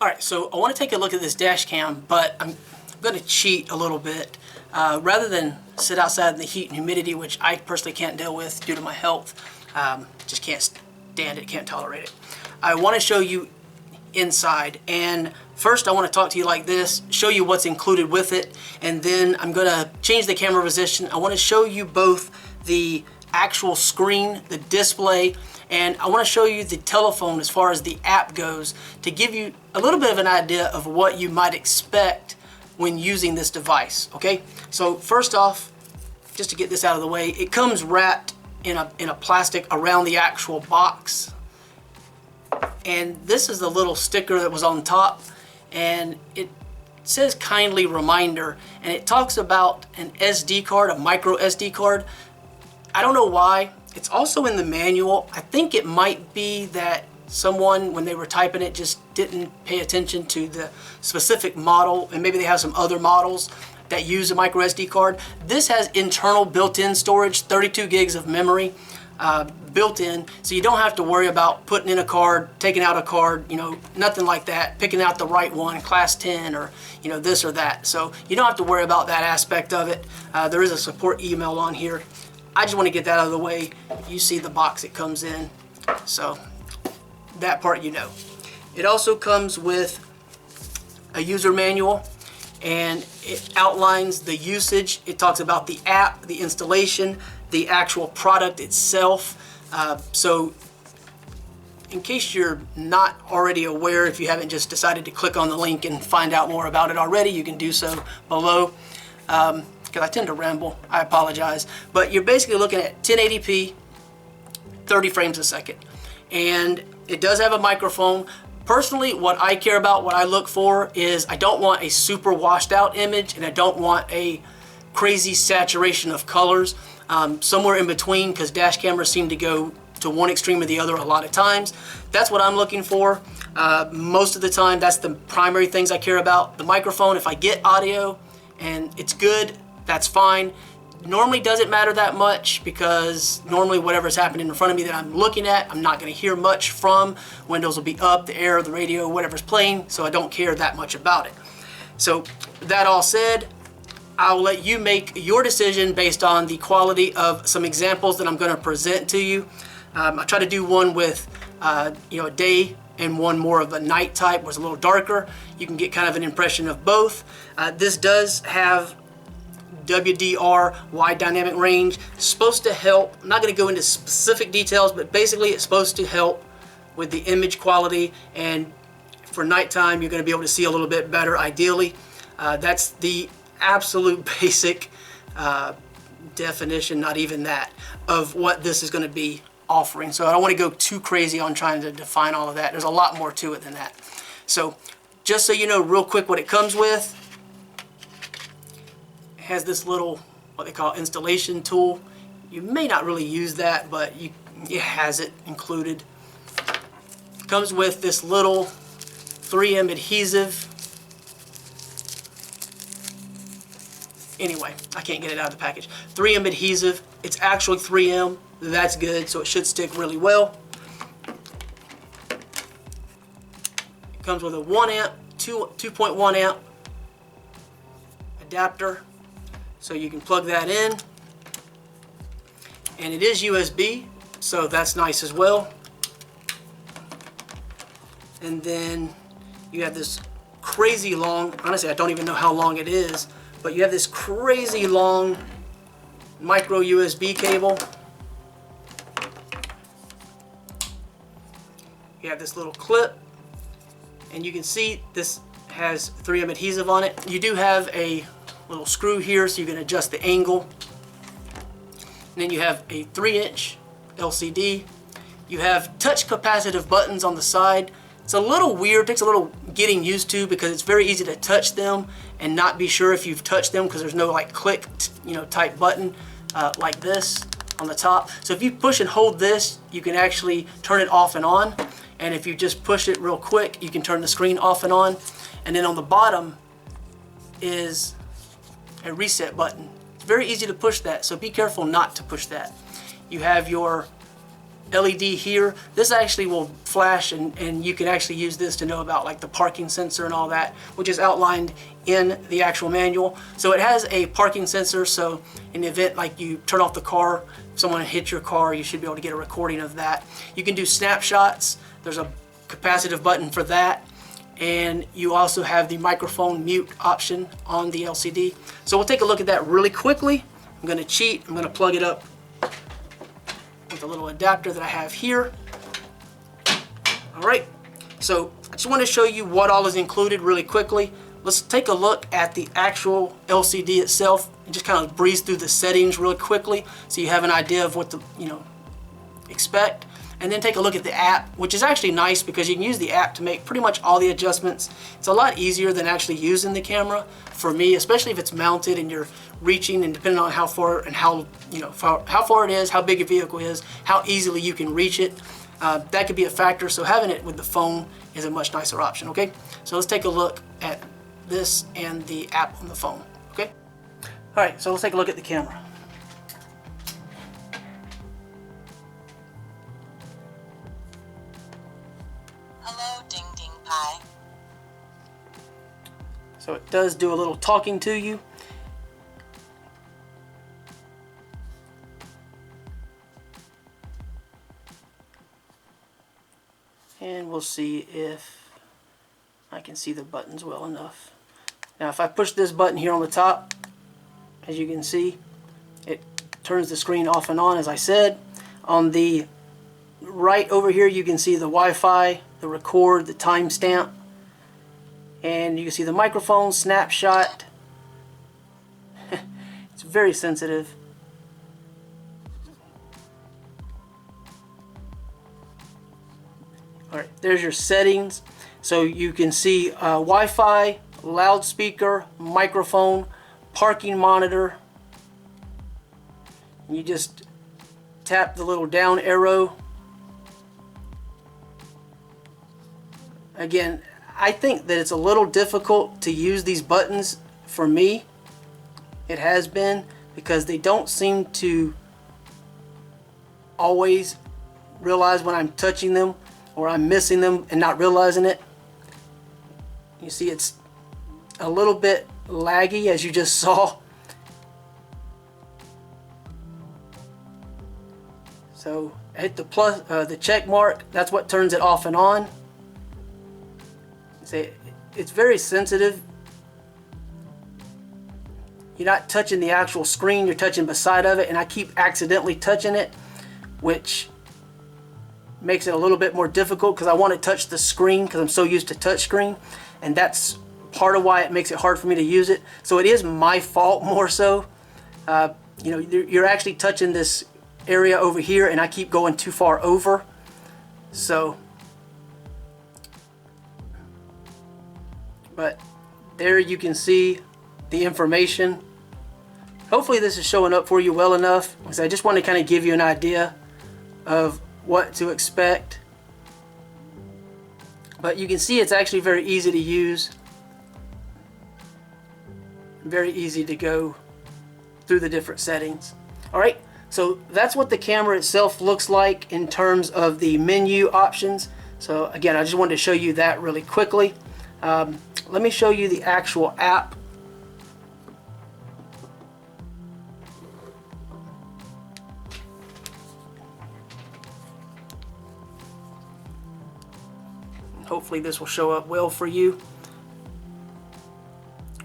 Alright, so I want to take a look at this dash cam, but I'm going to cheat a little bit. Rather than sit outside in the heat and humidity, which I personally can't deal with due to my health, just can't stand it, can't tolerate it. I want to show you inside, and first I want to talk to you like this, show you what's included with it, and then I'm going to change the camera position. I want to show you both the actual screen, the display, and I want to show you the telephone as far as the app goes to give you a little bit of an idea of what you might expect when using this device. Okay, so first off, just to get this out of the way, it comes wrapped in a plastic around the actual box, and this is the little sticker that was on top, and it says kindly reminder, and it talks about an SD card, a micro SD card. I don't know why. It's also in the manual. I think it might be that someone, when they were typing it, just didn't pay attention to the specific model, and maybe they have some other models that use a micro SD card. This has internal built-in storage, 32 gigs of memory built in, so you don't have to worry about putting in a card, taking out a card, you know, nothing like that, picking out the right one, class 10 or, you know, this or that. So you don't have to worry about that aspect of it. There is a support email on here. I just want to get that out of the way. You see the box it comes in, so that part you know. It also comes with a user manual, and it outlines the usage. It talks about the app, the installation, the actual product itself. So in case you're not already aware, if you haven't just decided to click on the link and find out more about it already, you can do so below. Because I tend to ramble, I apologize. But you're basically looking at 1080p, 30 frames a second. And it does have a microphone. Personally, what I care about, what I look for is I don't want a super washed out image, and I don't want a crazy saturation of colors. Somewhere in between, because dash cameras seem to go to one extreme or the other a lot of times. That's what I'm looking for. Most of the time, that's the primary things I care about. The microphone, if I get audio and it's good, that's fine. Normally doesn't matter that much, because normally whatever's happening in front of me that I'm looking at, I'm not going to hear much from. Windows will be up, the air, the radio, whatever's playing, so I don't care that much about it. So that all said, I'll let you make your decision based on the quality of some examples that I'm going to present to you. I try to do one with you know, a day and one more of a night type, where it's a little darker. You can get kind of an impression of both. This does have WDR, wide dynamic range. It's supposed to help. I'm not going to go into specific details, but basically it's supposed to help with the image quality, and for nighttime you're going to be able to see a little bit better ideally. That's the absolute basic definition, not even that, of what this is going to be offering. So I don't want to go too crazy on trying to define all of that. There's a lot more to it than that. So just so you know real quick what it comes with, it has this little, what they call installation tool. You may not really use that, but it has it included. It comes with this little 3M adhesive. Anyway, I can't get it out of the package. 3M adhesive. It's actually 3M. That's good, so it should stick really well. It comes with a 1 amp, 2.1 amp adapter, so you can plug that in. And it is USB, so that's nice as well. And then you have this crazy long, honestly I don't even know how long it is, but you have this crazy long micro USB cable. You have this little clip, and you can see this has 3M adhesive on it. You do have a little screw here so you can adjust the angle. And then you have a 3-inch LCD. You have touch capacitive buttons on the side. It's a little weird, takes a little getting used to, because it's very easy to touch them and not be sure if you've touched them, because there's no like click, you know, type button like this on the top. So if you push and hold this, you can actually turn it off and on. And if you just push it real quick, you can turn the screen off and on. And then on the bottom is a reset button. It's very easy to push that, so be careful not to push that. You have your LED here. This actually will flash, and you can actually use this to know about like the parking sensor and all that, which is outlined in the actual manual. So it has a parking sensor, so in the event like you turn off the car, if someone hits your car, you should be able to get a recording of that. You can do snapshots. There's a capacitive button for that. And you also have the microphone mute option on the LCD. So we'll take a look at that really quickly. I'm gonna cheat. I'm gonna plug it up with a little adapter that I have here. All right, so I just want to show you what all is included really quickly. Let's take a look at the actual LCD itself and just kind of breeze through the settings really quickly so you have an idea of what to expect. And then take a look at the app, which is actually nice because you can use the app to make pretty much all the adjustments. It's a lot easier than actually using the camera for me, especially if it's mounted and you're reaching, and depending on how far and how far it is, how big your vehicle is, how easily you can reach it. That could be a factor, so having it with the phone is a much nicer option, okay? So let's take a look at this and the app on the phone, okay? All right, so let's take a look at the camera. So it does do a little talking to you. And we'll see if I can see the buttons well enough. Now if I push this button here on the top, as you can see, it turns the screen off and on, as I said. On the right over here you can see the Wi-Fi, the record, the timestamp. And you can see the microphone, snapshot. It's very sensitive. Alright, there's your settings. So you can see Wi-Fi, loudspeaker, microphone, parking monitor. And you just tap the little down arrow. Again, I think that it's a little difficult to use these buttons for me. It has been because they don't seem to always realize when I'm touching them, or I'm missing them and not realizing it. You see it's a little bit laggy, as you just saw. So I hit the plus, the check mark. That's what turns it off and on. It's very sensitive. You're not touching the actual screen, you're touching beside of it, and I keep accidentally touching it, which makes it a little bit more difficult because I want to touch the screen because I'm so used to touch screen, and that's part of why it makes it hard for me to use it. So it is my fault more so. You're actually touching this area over here and I keep going too far over. So but there you can see the information. Hopefully this is showing up for you well enough, because I just want to kind of give you an idea of what to expect. But you can see it's actually very easy to use, very easy to go through the different settings. Alright, so that's what the camera itself looks like in terms of the menu options. So again, I just wanted to show you that really quickly. Let me show you the actual app. Hopefully this will show up well for you,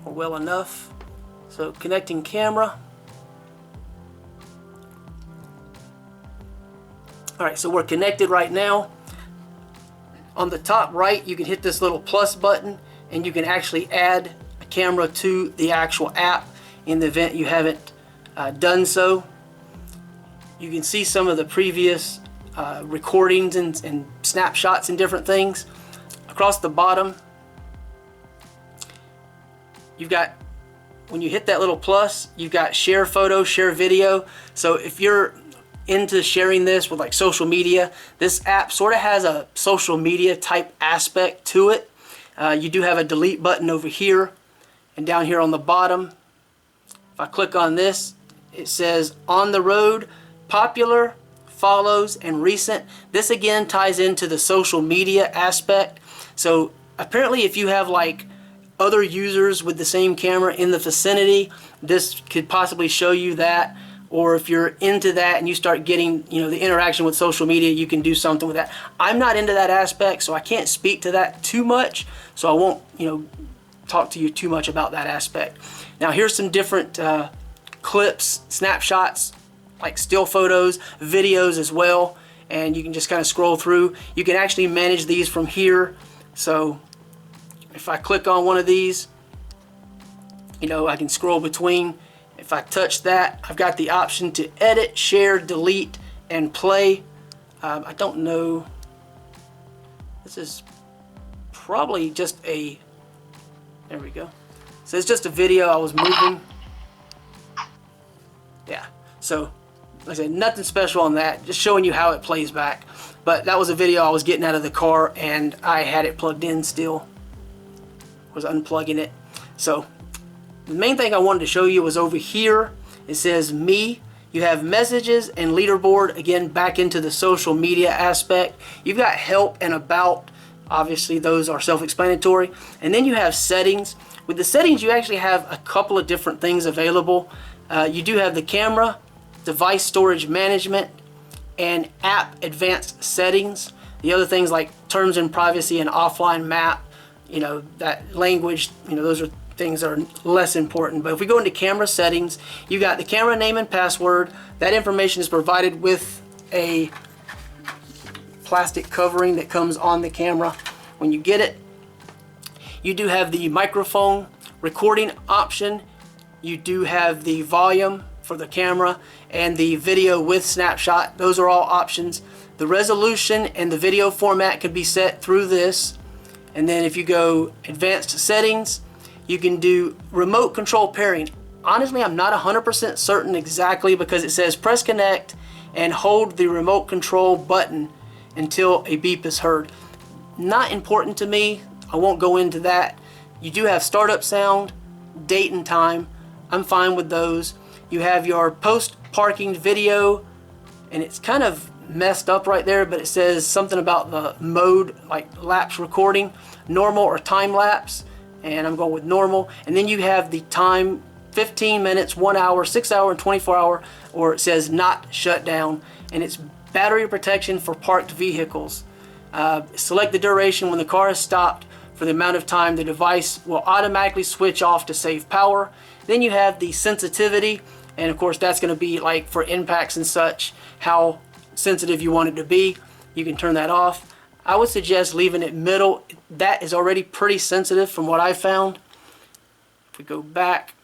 or well enough. So connecting camera. Alright, so we're connected right now. On the top right you can hit this little plus button and you can actually add a camera to the actual app in the event you haven't done so. You can see some of the previous recordings and snapshots and different things. Across the bottom you've got, when you hit that little plus, you've got share photo, share video. So if you're into sharing this with like social media, this app sort of has a social media type aspect to it. You do have a delete button over here, and down here on the bottom, if I click on this, it says on the road, popular follows, and recent. This again ties into the social media aspect. So apparently if you have like other users with the same camera in the vicinity, this could possibly show you that. Or if you're into that and you start getting, you know, the interaction with social media, you can do something with that. I'm not into that aspect, so I can't speak to that too much. So I won't, you know, talk to you too much about that aspect. Now here's some different clips, snapshots, like still photos, videos as well. And you can just kind of scroll through. You can actually manage these from here. So if I click on one of these, you know, I can scroll between. If I touch that, I've got the option to edit, share, delete, and play. I don't know. This is probably just a, there we go. So it's just a video I was moving. Yeah, so like I said, nothing special on that, just showing you how it plays back. But that was a video I was getting out of the car and I had it plugged in still. Was unplugging it. So the main thing I wanted to show you was over here. It says me. You have messages and leaderboard, again back into the social media aspect. You've got help and about, obviously those are self-explanatory. And then you have settings. With the settings you actually have a couple of different things available. You do have the camera, device storage management, and app advanced settings. The other things like terms and privacy and offline map, you know, that language, you know, those are things that are less important. But if we go into camera settings, you got the camera name and password. That information is provided with a plastic covering that comes on the camera when you get it. You do have the microphone recording option. You do have the volume for the camera and the video with snapshot. Those are all options. The resolution and the video format can be set through this. And then if you go advanced settings, you can do remote control pairing. Honestly, I'm not 100% certain exactly because it says press connect and hold the remote control button until a beep is heard. Not important to me. I won't go into that. You do have startup sound, date and time. I'm fine with those. You have your post parking video, and it's kind of messed up right there, but it says something about the mode, like lapse recording, normal or time lapse. And I'm going with normal. And then you have the time, 15 minutes, 1 hour, 6 hour, and 24 hour, or it says not shut down. And it's battery protection for parked vehicles. Select the duration. When the car is stopped for the amount of time, the device will automatically switch off to save power. Then you have the sensitivity, and of course that's going to be like for impacts and such, how sensitive you want it to be. You can turn that off. I would suggest leaving it middle. That is already pretty sensitive from what I found. If we go back,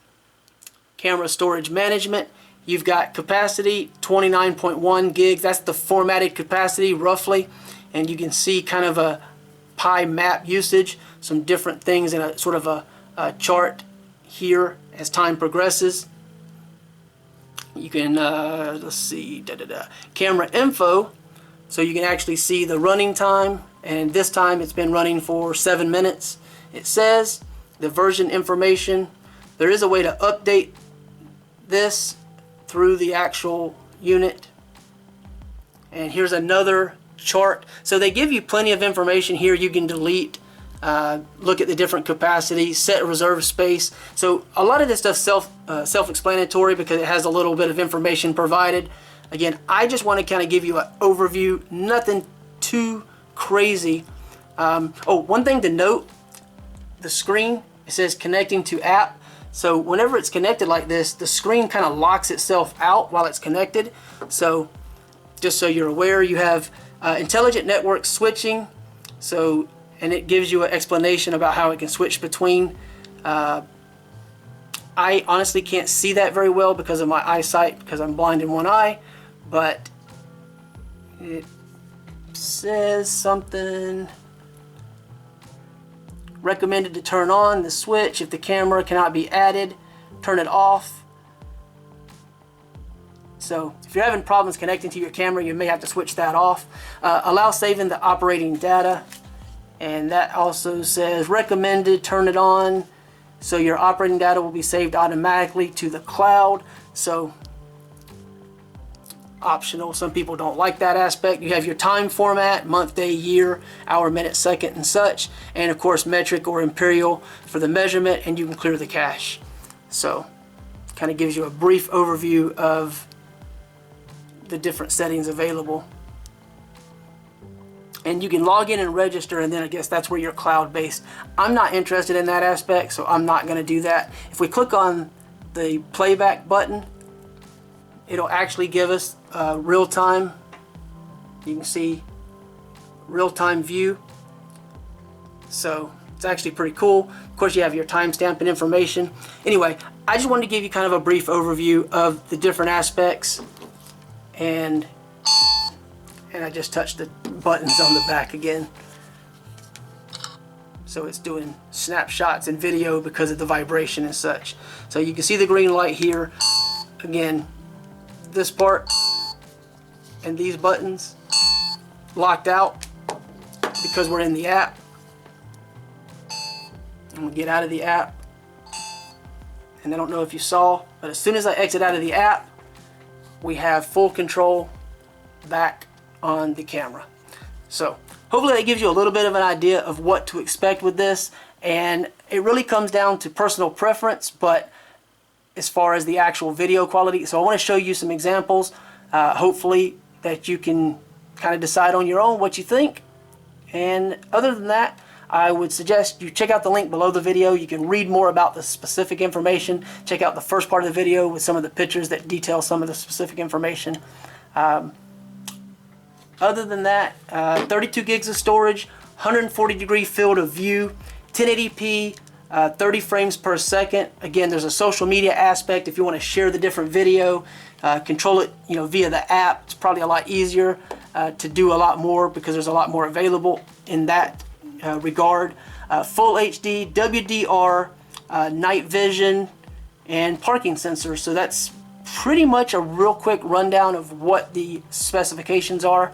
camera storage management, you've got capacity 29.1 gigs. That's the formatted capacity roughly. And you can see kind of a pie map usage, some different things in a sort of a chart here as time progresses. You can, let's see, camera info. So you can actually see the running time, and this time it's been running for 7 minutes. It says the version information. There is a way to update this through the actual unit. And here's another chart. So they give you plenty of information here. You can delete, look at the different capacities, set reserve space. So a lot of this stuff self-explanatory because it has a little bit of information provided. Again, I just want to kind of give you an overview, nothing too crazy. Oh, one thing to note, the screen, it says connecting to app. So whenever it's connected like this, the screen kind of locks itself out while it's connected. So just so you're aware, you have intelligent network switching. So, and it gives you an explanation about how it can switch between. I honestly can't see that very well because of my eyesight, because I'm blind in one eye. But it says something recommended to turn on the switch if the camera cannot be added, turn it off. So if you're having problems connecting to your camera, you may have to switch that off. Allow saving the operating data, and that also says recommended, turn it on so your operating data will be saved automatically to the cloud. So optional. Some people don't like that aspect. You have your time format, month, day, year, hour, minute, second, and such. And of course, metric or imperial for the measurement, and you can clear the cache. So, kind of gives you a brief overview of the different settings available. And you can log in and register, and then I guess that's where you're cloud-based. I'm not interested in that aspect, so I'm not going to do that. If we click on the playback button, it'll actually give us real-time. You can see real-time view. So it's actually pretty cool. Of course, you have your timestamp and information. Anyway, I just wanted to give you kind of a brief overview of the different aspects, and I just touched the buttons on the back again. So it's doing snapshots and video because of the vibration and such. So you can see the green light here. Again, this part and these buttons locked out because we're in the app. I'm gonna get out of the app. And I don't know if you saw, but as soon as I exit out of the app, we have full control back on the camera. So hopefully that gives you a little bit of an idea of what to expect with this, and it really comes down to personal preference, but as far as the actual video quality, so I want to show you some examples, hopefully that you can kind of decide on your own what you think. And other than that, I would suggest you check out the link below the video. You can read more about the specific information. Check out the first part of the video with some of the pictures that detail some of the specific information. Other than that, 32 gigs of storage, 140-degree field of view, 1080p, 30 frames per second. Again, there's a social media aspect. If you want to share the different video, control it, via the app, it's probably a lot easier to do a lot more because there's a lot more available in that regard. Full HD, WDR, night vision, and parking sensors. So that's pretty much a real quick rundown of what the specifications are.